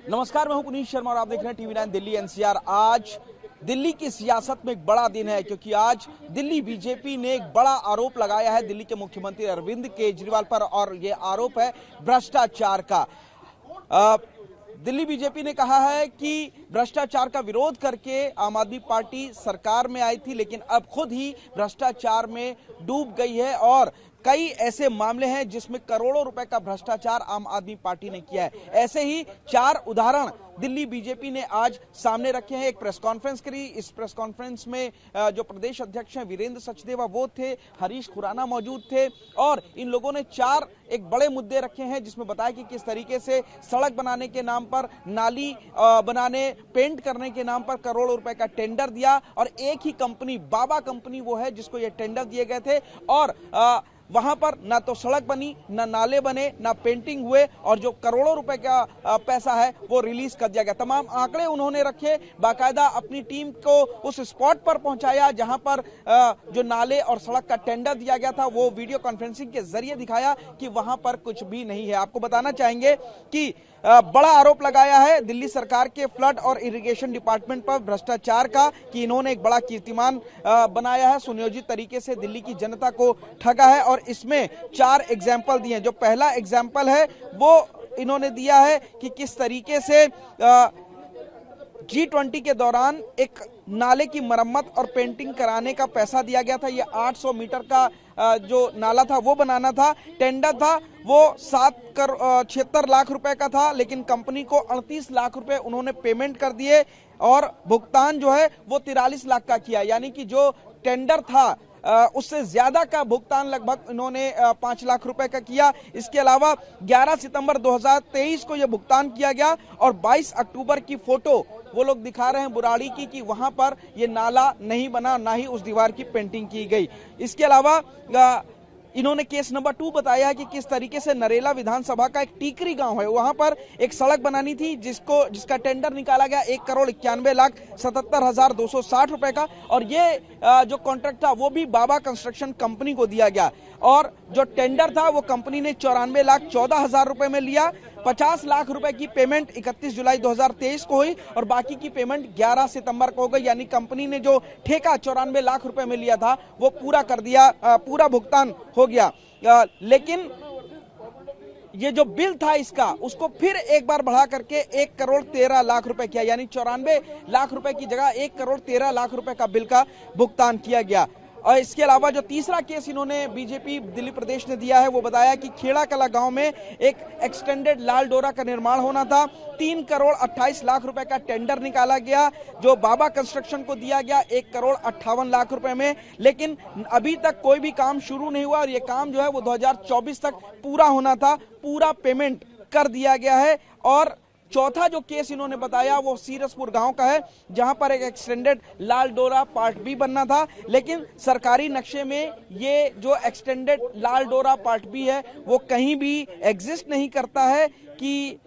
नमस्कार, मैं हूं पुनीत शर्मा और आप देख रहे हैं टीवी9 दिल्ली एनसीआर। आज दिल्ली की सियासत में एक बड़ा दिन है क्योंकि आज दिल्ली बीजेपी ने एक बड़ा आरोप लगाया है दिल्ली के मुख्यमंत्री अरविंद केजरीवाल पर और ये आरोप है भ्रष्टाचार का। दिल्ली बीजेपी ने कहा है कि भ्रष्टाचार का विरोध करके आम आदमी पार्टी सरकार में आई थी, लेकिन अब खुद ही भ्रष्टाचार में डूब गई है और कई ऐसे मामले हैं जिसमें करोड़ों रुपए का भ्रष्टाचार आम आदमी पार्टी ने किया है। ऐसे ही 4 उदाहरण दिल्ली बीजेपी ने आज सामने रखे हैं। एक प्रेस कॉन्फ्रेंस करी। इस प्रेस कॉन्फ्रेंस में जो प्रदेश अध्यक्ष हैं वीरेंद्र सचदेवा वो थे, हरीश खुराना मौजूद थे और इन लोगों ने 4 एक बड़े मुद्दे रखे हैं जिसमें बताया कि किस तरीके से सड़क बनाने के नाम पर, नाली बनाने, पेंट करने के नाम पर करोड़ों रुपए का टेंडर दिया और एक ही कंपनी, बाबा कंपनी वो है जिसको ये टेंडर दिए गए थे और वहां पर ना तो सड़क बनी, ना नाले बने, ना पेंटिंग हुए और जो करोड़ों रुपए का पैसा है वो रिलीज कर दिया गया। तमाम आंकड़े उन्होंने रखे, बाकायदा अपनी टीम को उस स्पॉट पर पहुंचाया जहां पर जो नाले और सड़क का टेंडर दिया गया था वो वीडियो कॉन्फ्रेंसिंग के जरिए दिखाया कि वहां पर कुछ भी नहीं है। आपको बताना चाहेंगे कि बड़ा आरोप लगाया है दिल्ली सरकार के फ्लड और इरिगेशन डिपार्टमेंट पर भ्रष्टाचार का कि इन्होंने एक बड़ा कीर्तिमान बनाया है, सुनियोजित तरीके से दिल्ली की जनता को ठगा है और इसमें 4 एग्जाम्पल दिए हैं। जो पहला एग्जाम्पल है वो इन्होंने दिया है कि किस तरीके से G20 के दौरान एक नाले की मरम्मत और पेंटिंग कराने का पैसा दिया गया था। ये 800 मीटर का जो नाला था वो बनाना था। टेंडर था वो 76 लाख रुपए का था, लेकिन कंपनी को 38 लाख रुपए उन्होंने पेमेंट कर दिए और भुगतान जो है वो 43 लाख का किया। यानी कि जो टेंडर था उससे ज्यादा का भुगतान लगभग इन्होंने 5 लाख रुपए का किया। इसके अलावा 11 सितंबर 2023 को यह भुगतान किया गया और 22 अक्टूबर की फोटो वो लोग दिखा रहे हैं बुराड़ी की कि वहां पर ये नाला नहीं बना, ना ही उस दीवार की पेंटिंग की गई। इसके अलावा इन्होंने केस नंबर 2 बताया है कि किस तरीके से नरेला विधानसभा का एक टीकरी गांव है, वहां पर एक सड़क बनानी थी जिसका टेंडर निकाला गया 1,91,77,260 रुपए का और ये जो कॉन्ट्रैक्ट था वो भी बाबा कंस्ट्रक्शन कंपनी को दिया गया और जो टेंडर था वो कंपनी ने 94,14,000 रुपए में लिया। 50 लाख रुपए की पेमेंट 31 जुलाई 2023 को हुई और बाकी की पेमेंट 11 सितंबर को हो गई। यानी कंपनी ने जो ठेका 94 लाख रुपए में लिया था वो पूरा कर दिया, पूरा भुगतान हो गया। लेकिन ये जो बिल था इसका उसको फिर एक बार बढ़ा करके 1,13,00,000 रुपए किया, यानी 94 लाख रुपए की जगह 1,13,00,000 रुपए का बिल का भुगतान किया गया। और इसके अलावा जो तीसरा केस इन्होंने बीजेपी दिल्ली प्रदेश ने दिया है वो बताया कि खेड़ा कला गांव में एक एक्सटेंडेड लाल डोरा का निर्माण होना था। 3,28,00,000 रुपए का टेंडर निकाला गया जो बाबा कंस्ट्रक्शन को दिया गया 1,58,00,000 रुपए में, लेकिन अभी तक कोई भी काम शुरू नहीं हुआ और ये काम जो है वो 2024 तक पूरा होना था। पूरा पेमेंट कर दिया गया है। और चौथा जो केस इन्होंने बताया वो सीरसपुर गांव का है जहां पर एक एक्सटेंडेड लाल डोरा पार्ट बी बनना था, लेकिन सरकारी नक्शे में ये जो एक्सटेंडेड लाल डोरा पार्ट बी है वो कहीं भी एग्जिस्ट नहीं करता है कि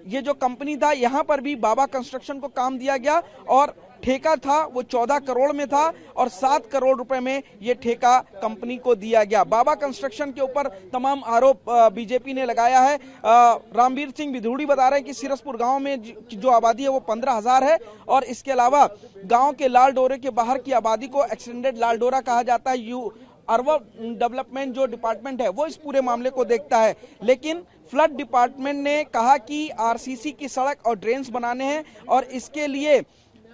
ये जो कंपनी था यहां पर भी बाबा कंस्ट्रक्शन को काम दिया गया और ठेका था वो 14 करोड़ में था और 7 करोड़ रुपए में ये ठेका कंपनी को दिया गया। बाबा कंस्ट्रक्शन के ऊपर तमाम आरोप बीजेपी ने लगाया है। रामवीर सिंह विधूड़ी बता रहे हैं कि सीरसपुर गांव में जो आबादी है वो 15,000 है और इसके अलावा गांव के लाल डोरे के बाहर की आबादी को एक्सटेंडेड लाल डोरा कहा जाता है। अर्बन डेवलपमेंट जो डिपार्टमेंट है वो इस पूरे मामले को देखता है, लेकिन फ्लड डिपार्टमेंट ने कहा कि आरसीसी की सड़क और ड्रेन्स बनाने हैं और इसके लिए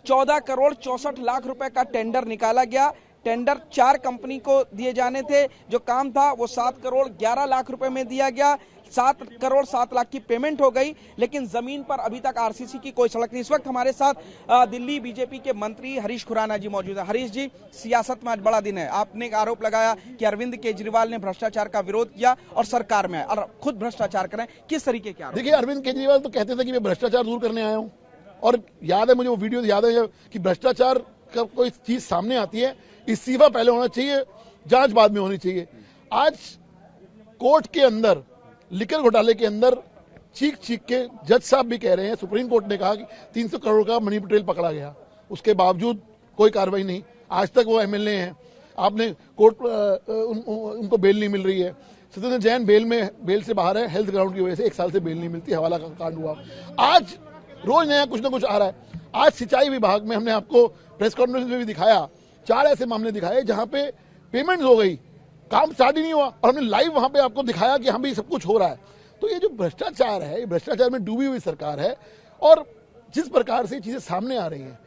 14 करोड़ 64 लाख रुपए का टेंडर निकाला गया। टेंडर 4 कंपनी को दिए जाने थे। जो काम था वो 7 करोड़ 11 लाख रुपए में दिया गया। 7 करोड़ 7 लाख की पेमेंट हो गई, लेकिन जमीन पर अभी तक आरसीसी की कोई सड़क नहीं। इस वक्त हमारे साथ दिल्ली बीजेपी के मंत्री हरीश खुराना जी मौजूद है। हरीश जी, सियासत में आज बड़ा दिन है। आपने एक आरोप लगाया कि अरविंद केजरीवाल ने भ्रष्टाचार का विरोध किया और सरकार में और खुद भ्रष्टाचार करें, किस तरीके के आरोप? देखिए, अरविंद केजरीवाल तो कहते थे कि मैं भ्रष्टाचार दूर करने आया हूं और याद है मुझे वो वीडियो याद है कि भ्रष्टाचार का कोई चीज सामने आती है इस्तीफा पहले होना चाहिए, जांच बाद में होनी चाहिए। आज कोर्ट के अंदर लिकर घोटाले के अंदर चीख के जज साहब भी कह रहे हैं, सुप्रीम कोर्ट ने कहा कि 300 करोड़ का मनी ट्रेल पकड़ा गया, उसके बावजूद कोई कार्रवाई नहीं। आज तक वो एमएलए हैं, आपने कोर्ट उनको बेल नहीं मिल रही है। सत्येंद्र जैन बेल से बाहर है, हेल्थ ग्राउंड की वजह से 1 साल से बेल नहीं मिलती, हवाला का कांड हुआ। आज रोज नया कुछ ना कुछ आ रहा है। आज सिंचाई विभाग में हमने आपको प्रेस कॉन्फ्रेंस में भी दिखाया, 4 ऐसे मामले दिखाए जहां पे पेमेंट हो गई, काम स्टार्ट ही नहीं हुआ, और हमने लाइव वहां पे आपको दिखाया कि हाँ भाई सब कुछ हो रहा है। तो ये जो भ्रष्टाचार है, ये भ्रष्टाचार में डूबी हुई सरकार है, और जिस प्रकार से चीजें सामने आ रही हैं,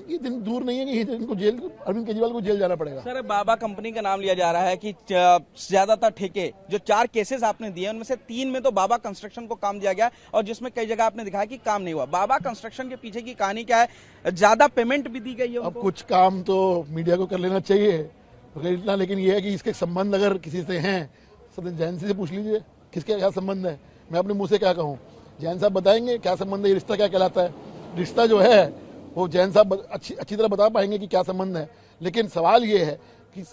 ये दिन दूर नहीं है कि इनको जेल, अरविंद केजरीवाल को जेल जाना पड़ेगा। सर, बाबा कंपनी का नाम लिया जा रहा है कि ज्यादातर ठेके जो 4 केसेस आपने दिए उनमें से 3 में तो बाबा कंस्ट्रक्शन को काम दिया गया, और जिसमें कई जगह आपने दिखाया कि काम नहीं हुआ। बाबा कंस्ट्रक्शन के पीछे की कहानी क्या है? ज्यादा पेमेंट भी दी गई है अब कुछ काम तो मीडिया को कर लेना चाहिए इतना, लेकिन ये है कि इसके संबंध अगर किसी से हैं, सत्येंद्र जैन से पूछ लीजिए किसके क्या संबंध है। मैं अपने मुंह से क्या कहूँ, जैन साहब बताएंगे क्या संबंध है, ये रिश्ता क्या कहलाता है। रिश्ता जो है वो जैन साहब अच्छी तरह बता पाएंगे कि क्या संबंध है। लेकिन सवाल ये है कि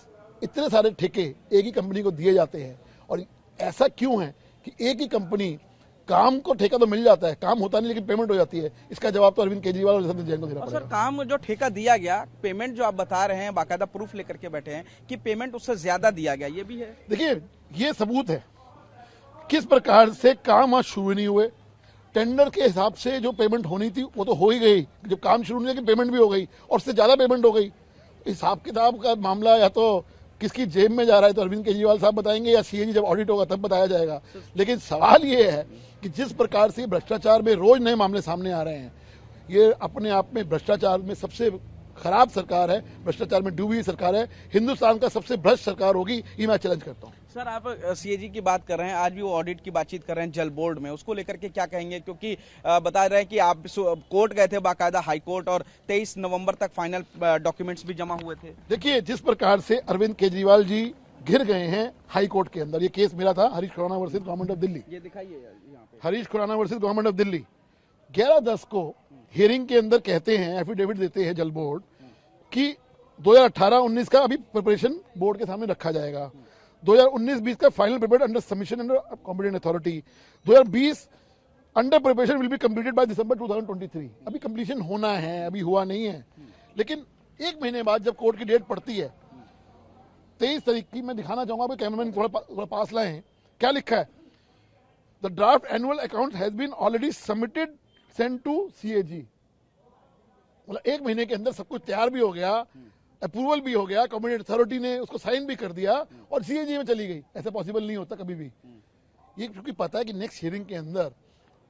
इतने सारे ठेके एक ही कंपनी को दिए जाते हैं, और ऐसा क्यों है कि एक ही कंपनी, काम को ठेका तो मिल जाता है, काम होता नहीं लेकिन पेमेंट हो जाती है। इसका जवाब तो अरविंद केजरीवाल और सत्येंद्र जैन को देना पड़ेगा। सर, काम जो ठेका दिया गया, पेमेंट जो आप बता रहे हैं, बाकायदा प्रूफ लेकर के बैठे हैं कि पेमेंट उससे ज्यादा दिया गया, ये भी है। देखिए, ये सबूत है किस प्रकार से काम आज शुरू नहीं हुए। टेंडर के हिसाब से जो पेमेंट होनी थी वो तो हो ही गई, जब काम शुरू नहीं, लेकिन पेमेंट भी हो गई, और उससे ज्यादा पेमेंट हो गई। हिसाब किताब का मामला या तो किसकी जेब में जा रहा है तो अरविंद केजरीवाल साहब बताएंगे, या सीएजी जब ऑडिट होगा तब बताया जाएगा। लेकिन सवाल ये है कि जिस प्रकार से भ्रष्टाचार में रोज नए मामले सामने आ रहे हैं, ये अपने आप में भ्रष्टाचार में सबसे खराब सरकार है, भ्रष्टाचार में डूबी हुई सरकार है, हिंदुस्तान का सबसे भ्रष्ट सरकार होगी, ये मैं चैलेंज करता हूँ। सर, आप सीएजी की बात कर रहे हैं, आज भी वो ऑडिट की बातचीत कर रहे हैं जल बोर्ड में, उसको लेकर के क्या कहेंगे? क्योंकि बता रहे हैं कि आप कोर्ट गए थे, बाकायदा हाई कोर्ट, और 23 नवंबर तक फाइनल डॉक्यूमेंट्स भी जमा हुए थे। देखिए, जिस प्रकार से अरविंद केजरीवाल जी घिर गए हैं हाई कोर्ट के अंदर, ये केस मिला था Harish Khurana versus government of Delhi. ये दिखाइए यहाँ पे, Harish Khurana versus government of Delhi 11/10 को हियरिंग के अंदर कहते हैं, एफिडेविट देते हैं जल बोर्ड कि 2018-19 का अभी प्रिपरेशन बोर्ड के सामने रखा जाएगा, 2019-20 का final prepared under submission under competent authority, 2020 under preparation will be completed by December 2023। अभी कंप्लीशन होना है, अभी हुआ नहीं है। लेकिन 1 महीने बाद जब कोर्ट की डेट पड़ती है 23 तारीख की, मैं दिखाना चाहूंगा, कैमरामैन थोड़ा पास लाएं, क्या लिखा है। The draft annual account has been already submitted send to CAG. मतलब 1 महीने के अंदर सब कुछ तैयार भी हो गया, अप्रूवल भी हो गया, कॉम्पिटेंट अथॉरिटी ने उसको साइन भी कर दिया, और सीएजी में चली गई। ऐसा पॉसिबल नहीं होता कभी भी। ये क्योंकि पता है कि नेक्स्ट हियरिंग के अंदर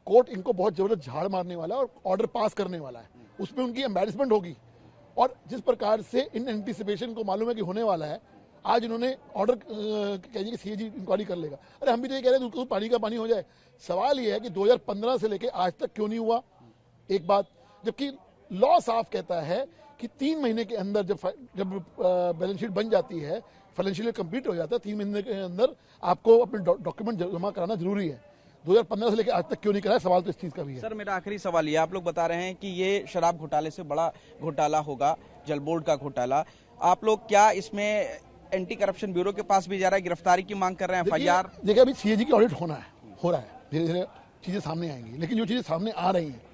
कोर्ट इनको बहुत जबरदस्त झाड़ मारने वाला है और ऑर्डर पास करने वाला है, उसमें उनकी एम्बैरेसमेंट होगी। और जिस प्रकार से इन एंटीसिपेशन को मालूम है कि होने वाला है, आज इन्होंने ऑर्डर कहिए कि सीएजी इंक्वायरी कर लेगा। अरे हम भी तो ये कह रहे हैं दूध पानी का पानी हो जाए। सवाल ये है कि 2015 से लेकर आज तक क्यों नहीं हुआ, एक बात। जबकि लॉ साफ कहता है कि 3 महीने के अंदर जब बैलेंस शीट बन जाती है, फाइनेंशियल ईयर कंप्लीट हो जाता है, 3 महीने के अंदर आपको अपने डॉक्यूमेंट जमा कराना जरूरी है। 2015 से लेकर आज तक क्यों नहीं कराया, सवाल तो इस चीज का भी है। सर, मेरा आखिरी सवाल ये, आप लोग बता रहे हैं कि ये शराब घोटाले से बड़ा घोटाला होगा, जल बोर्ड का घोटाला। आप लोग क्या इसमें एंटी करप्शन ब्यूरो के पास भी जा रहा है, गिरफ्तारी की मांग कर रहे हैं, एफआईआर? देखिए, अभी सीएजी की ऑडिट हो रहा है, धीरे धीरे चीजें सामने आएंगी। लेकिन जो चीजें सामने आ रही हैं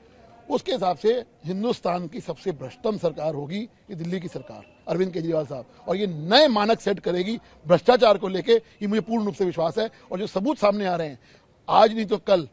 उसके हिसाब से हिंदुस्तान की सबसे भ्रष्टतम सरकार होगी ये दिल्ली की सरकार, अरविंद केजरीवाल साहब, और ये नए मानक सेट करेगी भ्रष्टाचार को लेके, ये मुझे पूर्ण रूप से विश्वास है। और जो सबूत सामने आ रहे हैं, आज नहीं तो कल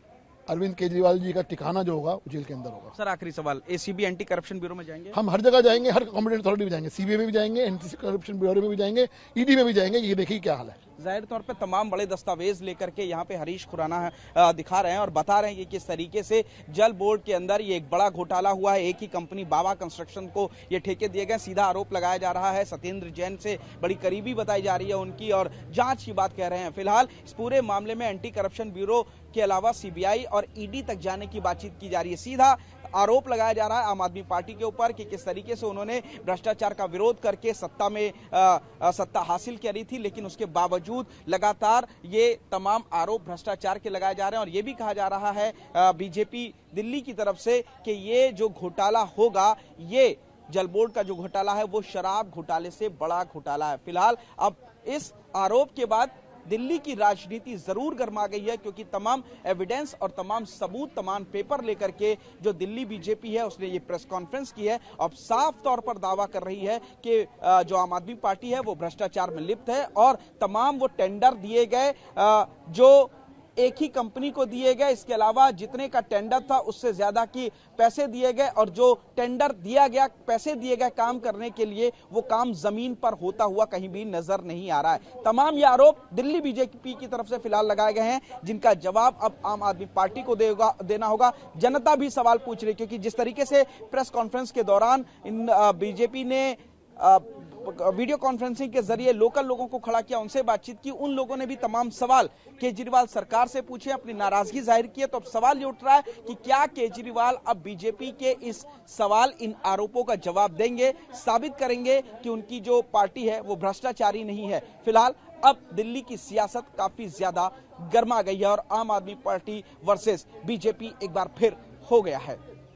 अरविंद केजरीवाल जी का ठिकाना जो होगा वो जेल के अंदर होगा। सर, आखिरी सवाल, एसीबी एंटी करप्शन ब्यूरो में जाएंगे? हम हर जगह जाएंगे, हर कॉम्पिटेंट अथॉरिटी में जाएंगे, सीबीआई में भी जाएंगे, एंटी करप्शन ब्यूरो में भी जाएंगे, ईडी में भी जाएंगे। ये देखिए क्या हाल है। जाहिर तौर पे तमाम बड़े दस्तावेज लेकर के यहाँ पे हरीश खुराना दिखा रहे हैं और बता रहे हैं कि किस तरीके से जल बोर्ड के अंदर ये एक बड़ा घोटाला हुआ है। एक ही कंपनी बाबा कंस्ट्रक्शन को ये ठेके दिए गए। सीधा आरोप लगाया जा रहा है, सत्येंद्र जैन से बड़ी करीबी बताई जा रही है उनकी, और जांच की बात कह रहे हैं। फिलहाल इस पूरे मामले में एंटी करप्शन ब्यूरो के अलावा सीबीआई और ईडी तक जाने की बातचीत की जा रही है। सीधा आरोप लगाया जा रहा है आम आदमी पार्टी के ऊपर कि किस तरीके से उन्होंने भ्रष्टाचार का विरोध करके सत्ता में सत्ता हासिल करी थी, लेकिन उसके बावजूद लगातार ये तमाम आरोप भ्रष्टाचार के लगाए जा रहे हैं। और ये भी कहा जा रहा है बीजेपी दिल्ली की तरफ से कि ये जो घोटाला होगा, ये जल बोर्ड का जो घोटाला है वो शराब घोटाले से बड़ा घोटाला है। फिलहाल अब इस आरोप के बाद दिल्ली की राजनीति जरूर गर्मा गई है, क्योंकि तमाम एविडेंस और तमाम सबूत, तमाम पेपर लेकर के जो दिल्ली बीजेपी है उसने ये प्रेस कॉन्फ्रेंस की है। अब साफ तौर पर दावा कर रही है कि जो आम आदमी पार्टी है वो भ्रष्टाचार में लिप्त है और तमाम वो टेंडर दिए गए जो एक ही कंपनी को दिए गए। इसके अलावा जितने का टेंडर था उससे ज्यादा की पैसे दिए गए और जो टेंडर दिया गया, पैसे दिए गए काम करने के लिए, वो काम जमीन पर होता हुआ कहीं भी नजर नहीं आ रहा है। तमाम ये आरोप दिल्ली बीजेपी की तरफ से फिलहाल लगाए गए हैं, जिनका जवाब अब आम आदमी पार्टी को देना होगा। जनता भी सवाल पूछ रही, क्योंकि जिस तरीके से प्रेस कॉन्फ्रेंस के दौरान बीजेपी ने वीडियो कॉन्फ्रेंसिंग के जरिए लोकल लोगों को खड़ा किया, उनसे बातचीत की, उन लोगों ने भी तमाम सवाल केजरीवाल सरकार से पूछे, अपनी नाराजगी जाहिर की है। तो अब सवाल ये उठ रहा है कि क्या केजरीवाल अब बीजेपी के इस सवाल, इन आरोपों का जवाब देंगे, साबित करेंगे कि उनकी जो पार्टी है वो भ्रष्टाचारी नहीं है। फिलहाल अब दिल्ली की सियासत काफी ज्यादा गर्मा गई है और आम आदमी पार्टी वर्सेस बीजेपी एक बार फिर हो गया है।